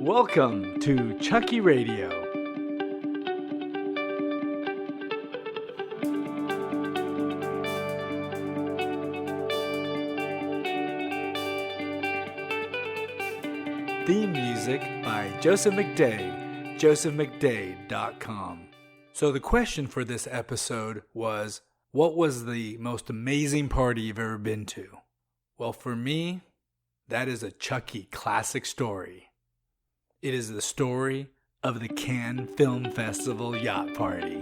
Welcome to Chucky Radio. Theme music by Joseph McDade, josephmcdade.com. So the question for this episode was, what was the most amazing party you've ever been to? Well, for me, that is a Chucky classic story. It is the story of the Cannes Film Festival Yacht Party.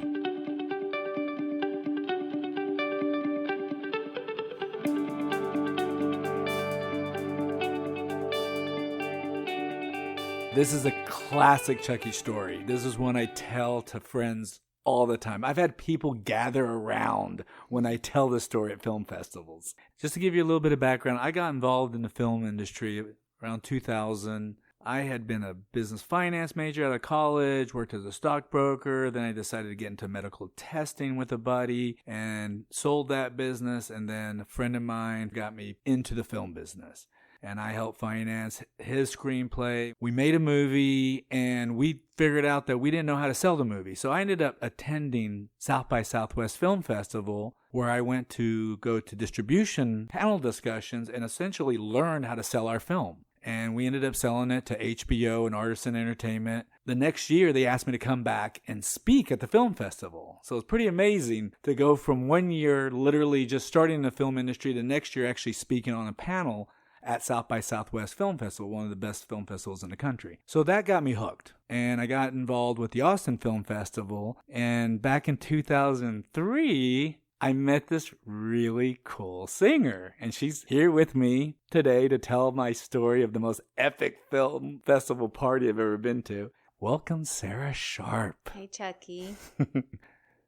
This is a classic Chucky story. This is one I tell to friends all the time. I've had people gather around when I tell the story at film festivals. Just to give you a little bit of background, I got involved in the film industry around 2000. I had been a business finance major out of college, worked as a stockbroker. Then I decided to get into medical testing with a buddy and sold that business. And then a friend of mine got me into the film business. And I helped finance his screenplay. We made a movie, and we figured out that we didn't know how to sell the movie. So I ended up attending South by Southwest Film Festival, where I went to go to distribution panel discussions and essentially learn how to sell our film. And we ended up selling it to HBO and Artisan Entertainment. The next year, they asked me to come back and speak at the film festival. So it's pretty amazing to go from 1 year literally just starting in the film industry to next year actually speaking on a panel at South by Southwest Film Festival, one of the best film festivals in the country. So that got me hooked. And I got involved with the Austin Film Festival. And back in 2003, I met this really cool singer. And she's here with me today to tell my story of the most epic film festival party I've ever been to. Welcome, Sarah Sharp. Hey, Chucky.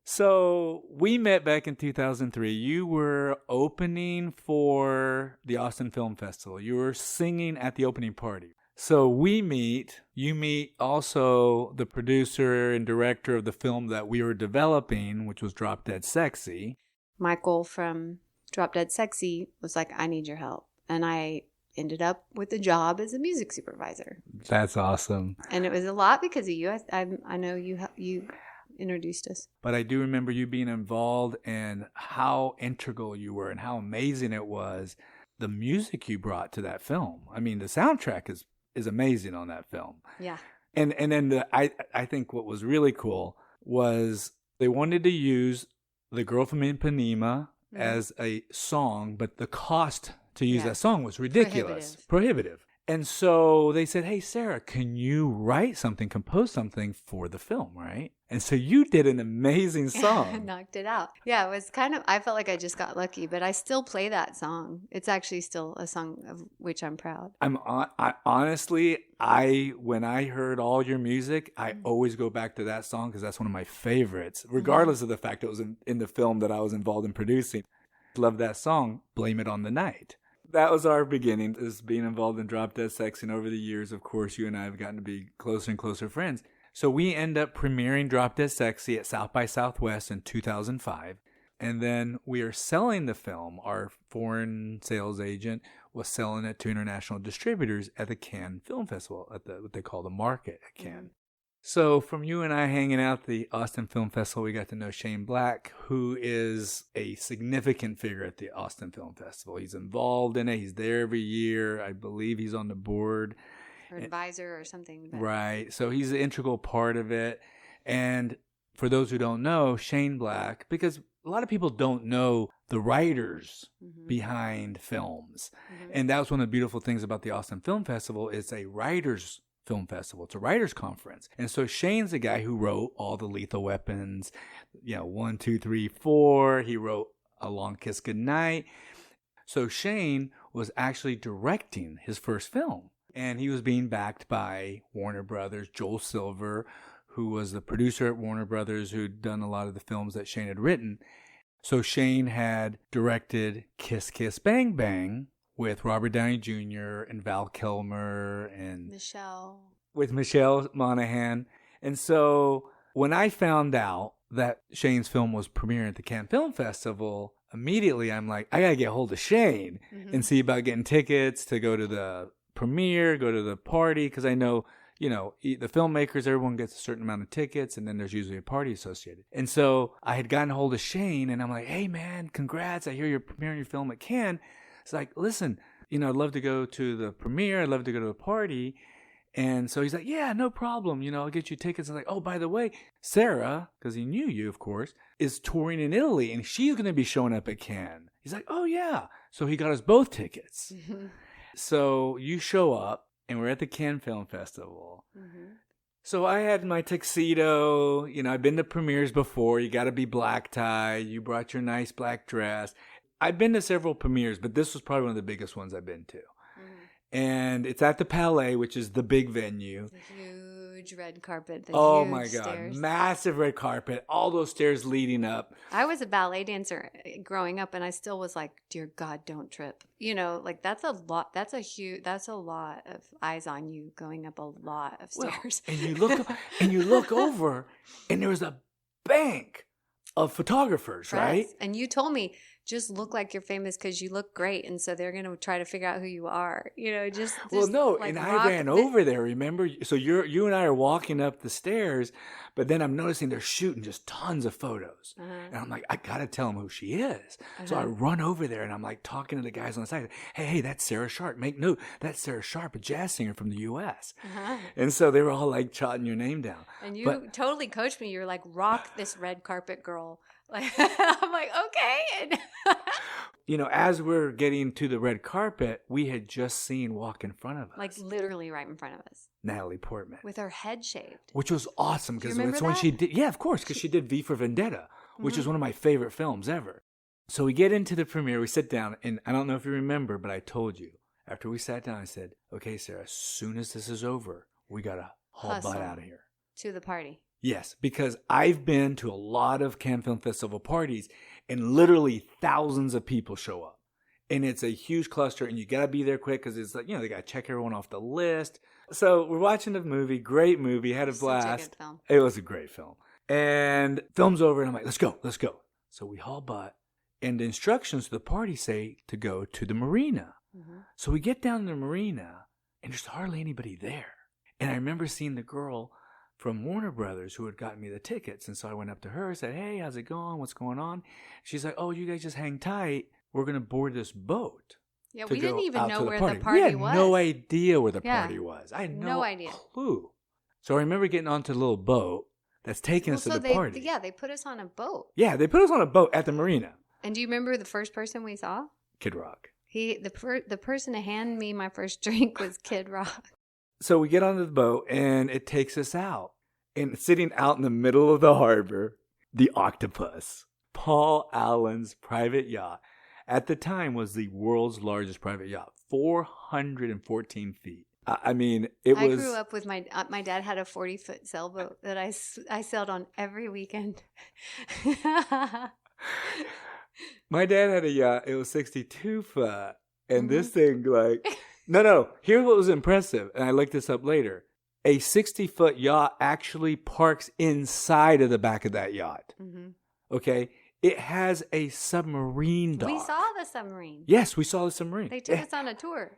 So we met back in 2003. You were opening for the Austin Film Festival. You were singing at the opening party. So we meet. You meet also the producer and director of the film that we were developing, which was Drop Dead Sexy. Michael from Drop Dead Sexy was like, I need your help. And I ended up with a job as a music supervisor. That's awesome. And it was a lot because of you. I know you introduced us. But I do remember you being involved and how integral you were and how amazing it was, the music you brought to that film. I mean, the soundtrack is amazing on that film. Yeah. And then I think what was really cool was they wanted to use The Girl from Ipanema as a song, but the cost to use that song was ridiculous. Prohibitive. And so they said, hey, Sarah, can you write something, compose something for the film, right? And so you did an amazing song. I knocked it out. Yeah, it was I felt like I just got lucky, but I still play that song. It's actually still a song of which I'm proud. Honestly, when I heard all your music, I always go back to that song because that's one of my favorites, regardless of the fact it was in the film that I was involved in producing. Love that song, Blame It on the Night. That was our beginning, is being involved in Drop Dead Sexy. And over the years, of course, you and I have gotten to be closer and closer friends. So we end up premiering Drop Dead Sexy at South by Southwest in 2005. And then we are selling the film. Our foreign sales agent was selling it to international distributors at the Cannes Film Festival, at what they call the market at Cannes. So from you and I hanging out at the Austin Film Festival, we got to know Shane Black, who is a significant figure at the Austin Film Festival. He's involved in it. He's there every year. I believe he's on the board. Or advisor or something. Right. So he's an integral part of it. And for those who don't know, Shane Black, because a lot of people don't know the writers behind films. And that was one of the beautiful things about the Austin Film Festival. It's a writers film festival. It's a writers conference. And so Shane's the guy who wrote all the Lethal Weapons, 1, 2, 3, 4. He wrote A Long Kiss Goodnight. So Shane was actually directing his first film. And he was being backed by Warner Brothers, Joel Silver, who was the producer at Warner Brothers, who'd done a lot of the films that Shane had written. So Shane had directed Kiss Kiss Bang Bang with Robert Downey Jr. and Val Kilmer and Michelle Monaghan. And so when I found out that Shane's film was premiering at the Cannes Film Festival, immediately I'm like, I got to get hold of Shane and see about getting tickets to go to the premiere, go to the party, because I know the filmmakers, everyone gets a certain amount of tickets, and then there's usually a party associated. And so I had gotten a hold of Shane, and I'm like, hey, man, congrats. I hear you're premiering your film at Cannes. It's like, listen, I'd love to go to the premiere. I'd love to go to the party. And so he's like, yeah, no problem. I'll get you tickets. I'm like, oh, by the way, Sarah, because he knew you, of course, is touring in Italy, and she's going to be showing up at Cannes. He's like, oh, yeah. So he got us both tickets. So you show up. And we're at the Cannes Film Festival. Mm-hmm. So I had my tuxedo. I've been to premieres before. You got to be black tie. You brought your nice black dress. I've been to several premieres, but this was probably one of the biggest ones I've been to. Mm-hmm. And it's at the Palais, which is the big venue. The huge red carpet. Oh my God. Stairs. Massive red carpet. All those stairs leading up. I was a ballet dancer growing up, and I still was like, dear God, don't trip. That's a lot. That's a lot of eyes on you going up a lot of stairs. Well, and you look over, and there was a bank of photographers, right? And you told me, just look like you're famous because you look great, and so they're going to try to figure out who you are. Well, no, and I ran over there. Remember, so you and I are walking up the stairs, but then I'm noticing they're shooting just tons of photos, and I'm like, I gotta tell them who she is. So I run over there, and I'm like talking to the guys on the side. Hey, that's Sarah Sharp. Make note, that's Sarah Sharp, a jazz singer from the U.S. And so they were all like jotting your name down. And you totally coached me. You were like, rock this red carpet, girl. I'm like, okay. As we're getting to the red carpet, we had just seen walk in front of us. Like literally right in front of us. Natalie Portman. With her head shaved. Which was awesome because it's when that? she did. Yeah, of course, because she did V for Vendetta, which is one of my favorite films ever. So we get into the premiere, we sit down, and I don't know if you remember, but I told you, after we sat down, I said, okay, Sarah, as soon as this is over, we got to haul butt out of here. To the party. Yes, because I've been to a lot of Cannes Film Festival parties, and literally thousands of people show up. And it's a huge cluster, and you got to be there quick because it's like, they got to check everyone off the list. So we're watching the movie, great movie, had a blast. Such a good film. It was a great film. And film's over, and I'm like, let's go. So we haul butt, and the instructions to the party say to go to the marina. Mm-hmm. So we get down to the marina, and there's hardly anybody there. And I remember seeing the girl from Warner Brothers who had gotten me the tickets. And so I went up to her and said, hey, how's it going? What's going on? She's like, oh, you guys just hang tight. We're going to board this boat. Yeah, we didn't even know where the party was. We had no idea where the party was. I had no idea. Clue. So I remember getting onto the little boat that's taking us to the party. Yeah, they put us on a boat. Yeah, they put us on a boat at the marina. And do you remember the first person we saw? Kid Rock. The person to hand me my first drink was Kid Rock. So we get onto the boat, and it takes us out. And sitting out in the middle of the harbor, the Octopus, Paul Allen's private yacht, at the time was the world's largest private yacht, 414 feet. I mean, I grew up with my dad had a 40-foot sailboat that I sailed on every weekend. My dad had a yacht. It was 62 foot. And this thing, no. Here's what was impressive. And I looked this up later. A 60-foot yacht actually parks inside of the back of that yacht. Mm-hmm. Okay? It has a submarine dock. We saw the submarine. Yes, we saw the submarine. They took us on a tour.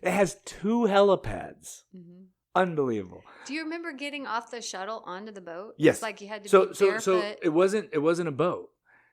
It has 2 helipads. Mm-hmm. Unbelievable. Do you remember getting off the shuttle onto the boat? Yes. It's like you had to be barefoot. So it wasn't a boat.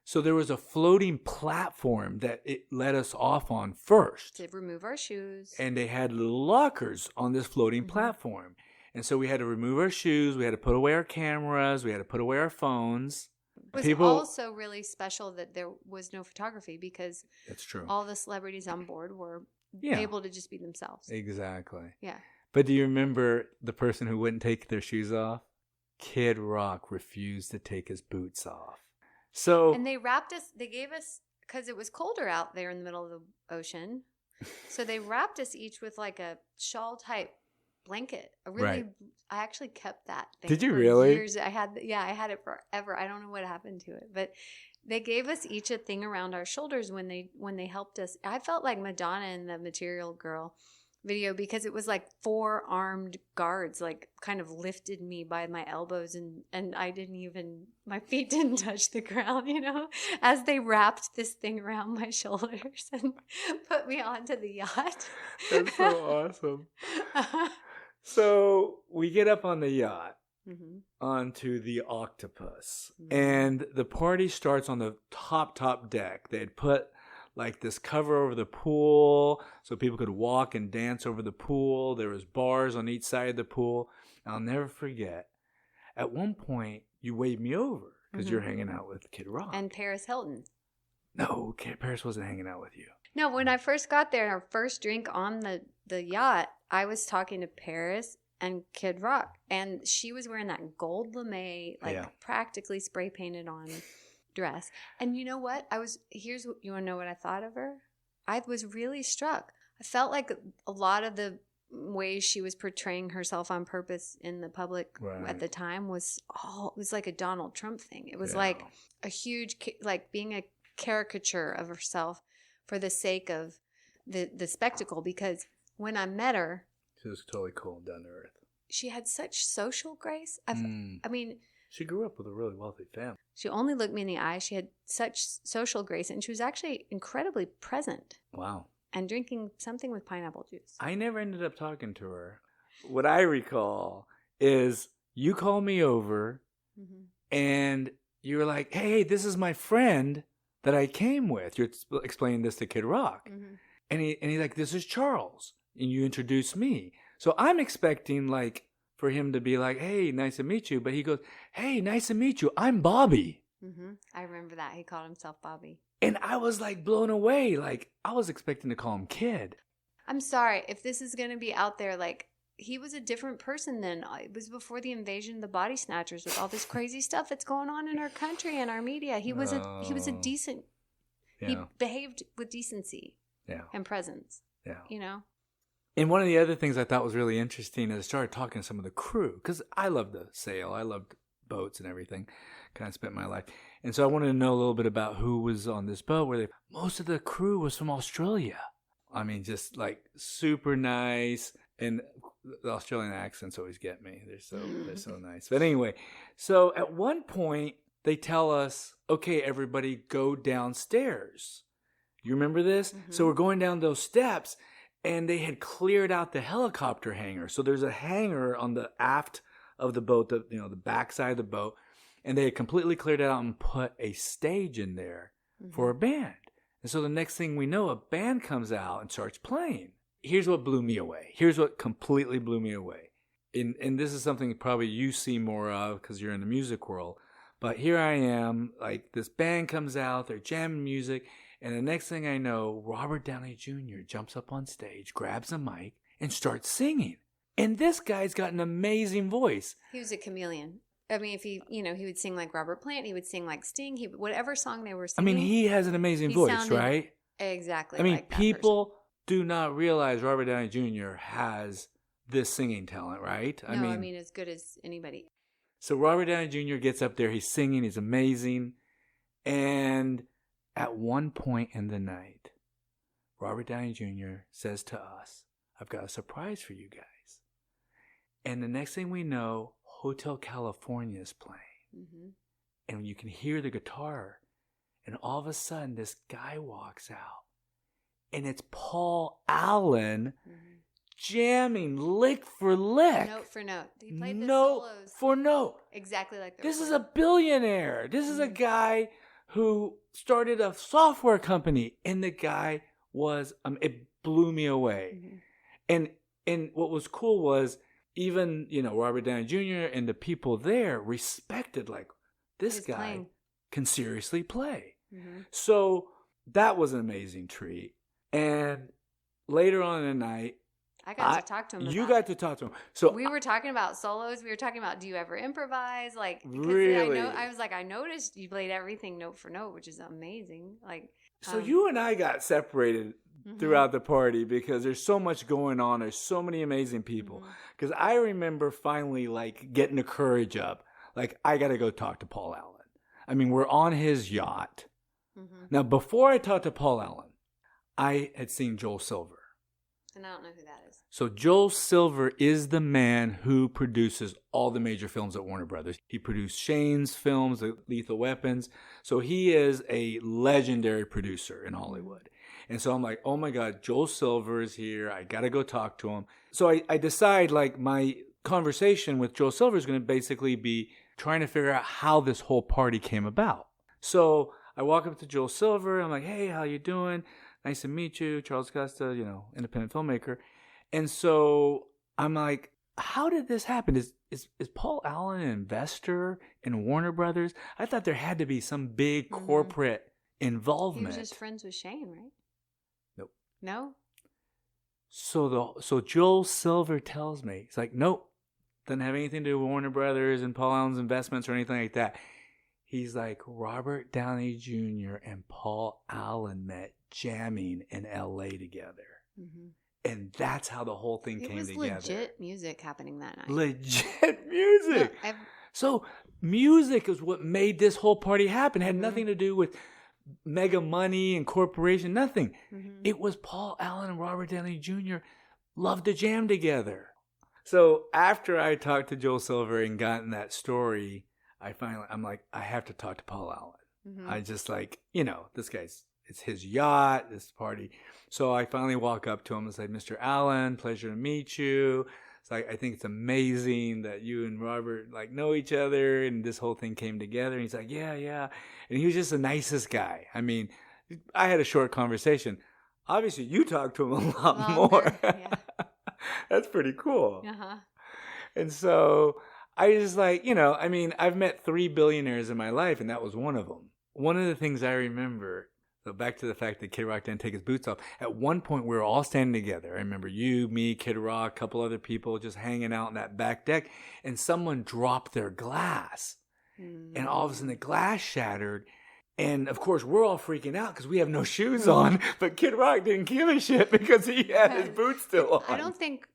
So there was a floating platform that it let us off on first. To remove our shoes. And they had little lockers on this floating platform. And so we had to remove our shoes. We had to put away our cameras. We had to put away our phones. It was also really special that there was no photography because that's true. All the celebrities on board were able to just be themselves. Exactly. Yeah. But do you remember the person who wouldn't take their shoes off? Kid Rock refused to take his boots off. And they gave us, because it was colder out there in the middle of the ocean, so they wrapped us each with like a shawl type blanket. I actually kept that thing. Did you for really? Years. I had it forever. I don't know what happened to it, but they gave us each a thing around our shoulders when they helped us. I felt like Madonna in the Material Girl video because it was like 4 armed guards like kind of lifted me by my elbows and my feet didn't touch the ground, as they wrapped this thing around my shoulders and put me onto the yacht. That's so awesome. So we get up on the yacht Mm-hmm. onto the octopus. Mm-hmm. And the party starts on the top deck. They had put like this cover over the pool so people could walk and dance over the pool. There was bars on each side of the pool. I'll never forget. At one point, you waved me over because you're hanging out with Kid Rock. And Paris Hilton. No, Paris wasn't hanging out with you. No, when I first got there, our first drink on the yacht, I was talking to Paris and Kid Rock. And she was wearing that gold lame, practically spray painted on dress. And you know what? You want to know what I thought of her? I was really struck. I felt like a lot of the ways she was portraying herself on purpose in the public at the time it was like a Donald Trump thing. It was like a huge, like being a caricature of herself for the sake of the spectacle. Because when I met her, she was totally cool and down to earth. She had such social grace. I mean, she grew up with a really wealthy family. She only looked me in the eye. She had such social grace, and she was actually incredibly present. Wow. And drinking something with pineapple juice. I never ended up talking to her. What I recall is you called me over and you were like, hey, this is my friend that I came with. You're explaining this to Kid Rock. And he's like, this is Charles. And you introduced me. So I'm expecting like for him to be like, hey, nice to meet you. But he goes, hey, nice to meet you. I'm Bobby. I remember that. He called himself Bobby. And I was like blown away. Like I was expecting to call him Kid. I'm sorry if this is going to be out there. Like he was a different person then. It was before the invasion of the body snatchers with all this crazy stuff that's going on in our country and our media. He was a decent. Yeah. He behaved with decency. And presence. Yeah. You know. And one of the other things I thought was really interesting is I started talking to some of the crew because I love to sail. I loved boats and everything. Kind of spent my life. And so I wanted to know a little bit about who was on this boat. Most of the crew was from Australia. I mean, just like super nice. And the Australian accents always get me. They're so nice. But anyway, so at one point they tell us, okay, everybody go downstairs. You remember this? So we're going down those steps. And they had cleared out the helicopter hangar. So there's a hangar on the aft of the boat, the back side of the boat. And they had completely cleared it out and put a stage in there for a band. And so the next thing we know, a band comes out and starts playing. Here's what blew me away. Here's what completely blew me away. And this is something probably you see more of because you're in the music world. But here I am, like this band comes out, they're jamming music. And the next thing I know, Robert Downey Jr. jumps up on stage, grabs a mic, and starts singing. And this guy's got an amazing voice. He was a chameleon. I mean, if he would sing like Robert Plant, he would sing like Sting, whatever song they were singing. I mean, he has an amazing voice, right? Exactly. I mean, people do not realize Robert Downey Jr. has this singing talent, right? No, I mean, as good as anybody. So Robert Downey Jr. gets up there, he's singing, he's amazing. And at one point in the night, Robert Downey Jr. says to us, I've got a surprise for you guys. And the next thing we know, Hotel California is playing. And you can hear the guitar. And all of a sudden, this guy walks out. And it's Paul Allen jamming lick for lick. Note for note. He played the note solos. For note. Exactly like this is a billionaire. This is a guy who started a software company. And the guy was, it blew me away. And what was cool was, even, Robert Downey Jr. and the people there respected, like, this guy playing. Can seriously play. So that was an amazing treat. And later on in the night, I got to talk to him. You got to talk to him. So we were talking about solos. We were talking about, do you ever improvise? Like, because really? I noticed you played everything note for note, which is amazing. Like, so you and I got separated throughout the party because there's so much going on. There's so many amazing people. Because I remember finally like getting the courage up. Like, I got to go talk to Paul Allen. I mean, we're on his yacht. Now, before I talked to Paul Allen, I had seen Joel Silver. And I don't know who that is. So Joel Silver is the man who produces all the major films at Warner Brothers. He produced Shane's films, the Lethal Weapons. So he is a legendary producer in Hollywood. And so I'm like, oh my God, Joel Silver is here. I got to go talk to him. So I decide, like, my conversation with Joel Silver is going to basically be trying to figure out how this whole party came about. So I walk up to Joel Silver. I'm like, hey, how you doing? Nice to meet you. Charles Costa, independent filmmaker. And so I'm like, how did this happen? Is Paul Allen an investor in Warner Brothers? I thought there had to be some big corporate involvement. He was just friends with Shane, right? Nope. No? So Joel Silver tells me, he's like, nope, doesn't have anything to do with Warner Brothers and Paul Allen's investments or anything like that. He's like, Robert Downey Jr. and Paul Allen met jamming in L.A. together. Mm-hmm. And that's how the whole thing came together. It was legit music happening that night. Legit music. No, so music is what made this whole party happen. It had nothing to do with mega money and corporation, nothing. Mm-hmm. It was Paul Allen and Robert Downey Jr. loved to jam together. So after I talked to Joel Silver and gotten that story, I'm like, I have to talk to Paul Allen. Mm-hmm. I just like, this guy's, it's his yacht, this party. So I finally walk up to him and say, Mr. Allen, pleasure to meet you. It's like, I think it's amazing that you and Robert know each other and this whole thing came together. And he's like, yeah. And he was just the nicest guy. I mean, I had a short conversation. Obviously, you talked to him a lot more. Yeah. That's pretty cool. Uh-huh. And so I just I've met 3 billionaires in my life, and that was one of them. One of the things I remember, so back to the fact that Kid Rock didn't take his boots off, at one point we were all standing together. I remember you, me, Kid Rock, a couple other people just hanging out in that back deck, and someone dropped their glass. And all of a sudden the glass shattered. And of course we're all freaking out because we have no shoes on, but Kid Rock didn't give a shit because he had his boots still on. I don't think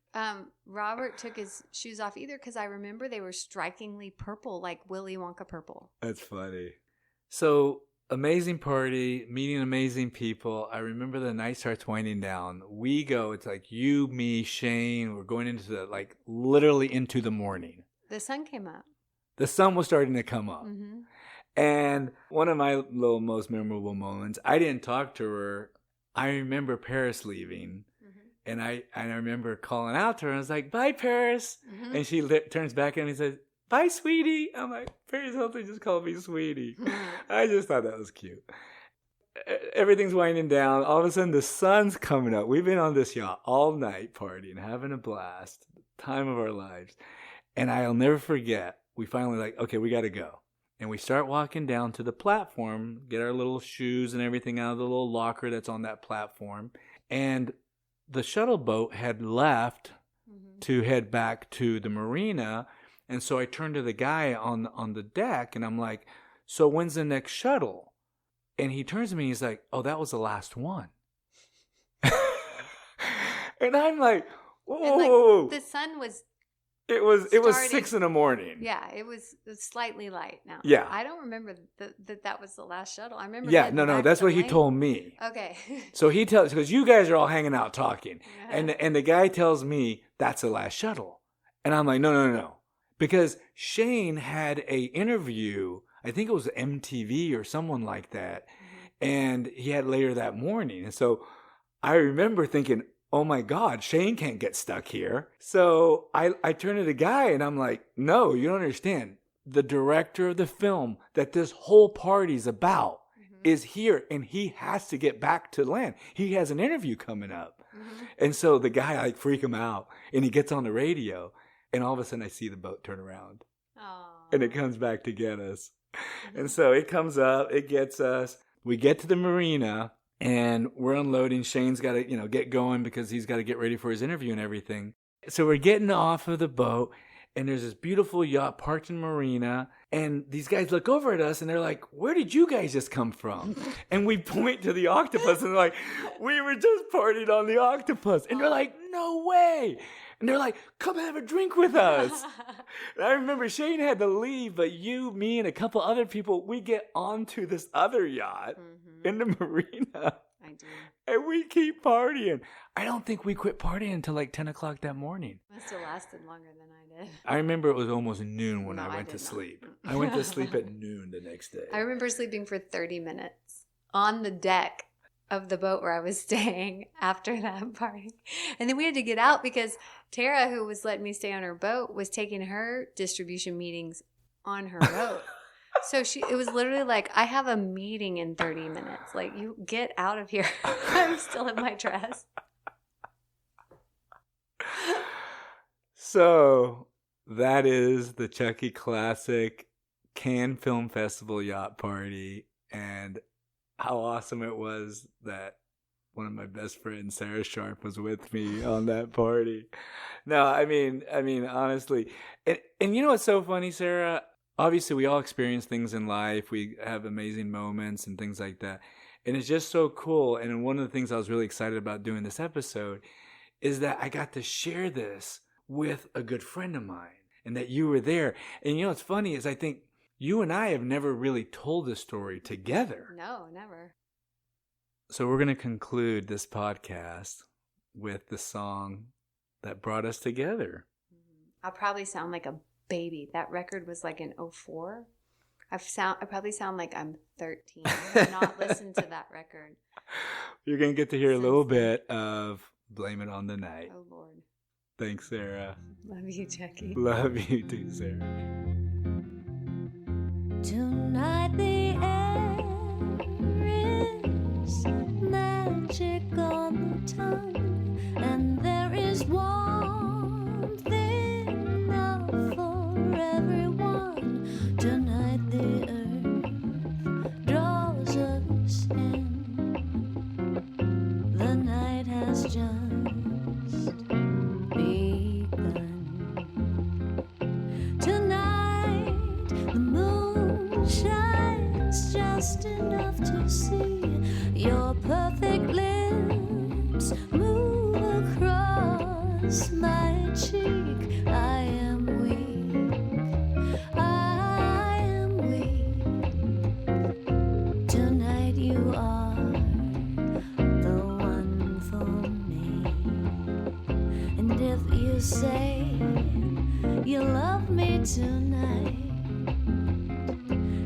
Robert took his shoes off either because I remember they were strikingly purple, like Willy Wonka purple. That's funny. So amazing party, meeting amazing people. I remember the night starts winding down. We go, it's like you, me, Shane, we're going into literally into the morning. The sun came up. The sun was starting to come up. Mm-hmm. And one of my most memorable moments, I didn't talk to her. I remember Paris leaving. Mm-hmm. And I remember calling out to her. And I was like, bye, Paris. Mm-hmm. And she turns back at me and says, bye, sweetie. I'm like, Paris Hilton just called me sweetie. I just thought that was cute. Everything's winding down. All of a sudden, the sun's coming up. We've been on this yacht all night partying, having a blast. Time of our lives. And I'll never forget, we finally okay, we got to go. And we start walking down to the platform, get our little shoes and everything out of the little locker that's on that platform. And the shuttle boat had left to head back to the marina. And so I turned to the guy on the deck and I'm like, so when's the next shuttle? And he turns to me and he's like, oh, that was the last one. And I'm like, whoa. And the sun was... It was 6 a.m. Yeah, it was slightly light now. Yeah. I don't remember that was the last shuttle. I remember. Yeah, no, that's what he told me. Okay. So he tells, because you guys are all hanging out talking, and the guy tells me that's the last shuttle, and I'm like, no, because Shane had a interview, I think it was MTV or someone like that, and he had later that morning, and so I remember thinking, oh my God, Shane can't get stuck here. So I turn to the guy and I'm like, no, you don't understand. The director of the film that this whole party's about is here and he has to get back to land. He has an interview coming up. And so the guy, freak him out and he gets on the radio and all of a sudden I see the boat turn around. Aww. And it comes back to get us. And so it comes up, it gets us. We get to the marina. And we're unloading. Shane's got to, get going because he's got to get ready for his interview and everything. So we're getting off of the boat, and there's this beautiful yacht parked in the marina. And these guys look over at us, and they're like, where did you guys just come from? And we point to the octopus, and they're like, we were just partying on the octopus. And they're like, no way. And they're like, come have a drink with us. And I remember Shane had to leave, but you, me, and a couple other people, we get onto this other yacht in the marina. I do. And we keep partying. I don't think we quit partying until 10 o'clock that morning. Must have lasted longer than I did. I remember it was almost noon when I went to sleep. I went to sleep at noon the next day. I remember sleeping for 30 minutes on the deck. of the boat where I was staying after that party. And then we had to get out because Tara, who was letting me stay on her boat, was taking her distribution meetings on her boat. So it was literally like, I have a meeting in 30 minutes. Like, you get out of here. I'm still in my dress. So that is the Chucky Classic Cannes Film Festival yacht party, and how awesome it was that one of my best friends, Sarah Sharp, was with me on that party. No, I mean, honestly, and you know what's so funny, Sarah? Obviously, we all experience things in life. We have amazing moments and things like that, and it's just so cool. And one of the things I was really excited about doing this episode is that I got to share this with a good friend of mine, and that you were there. And you know what's funny is I think you and I have never really told this story together. No, never. So we're going to conclude this podcast with the song that brought us together. I'll probably sound like a baby. That record was like in 2004. I probably sound like I'm 13. I've not listened to that record. You're going to get to hear a little bit of Blame It on the Night. Oh, Lord. Thanks, Sarah. Love you, Chucky. Love you too, Sarah. Tonight the air is magic on the tongue, and there is warmth enough for everyone. Tonight the earth draws us in. The night has just begun. Tonight the moon shines just enough to see your perfect lips move across my cheek. I am weak, I am weak. Tonight you are the one for me. And if you say you love me tonight,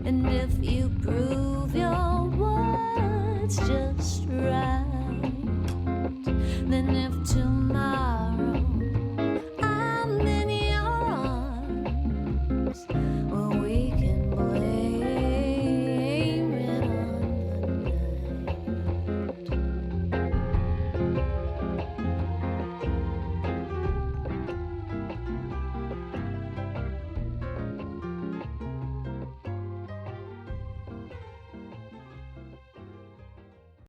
and if you prove your words just right, then if tomorrow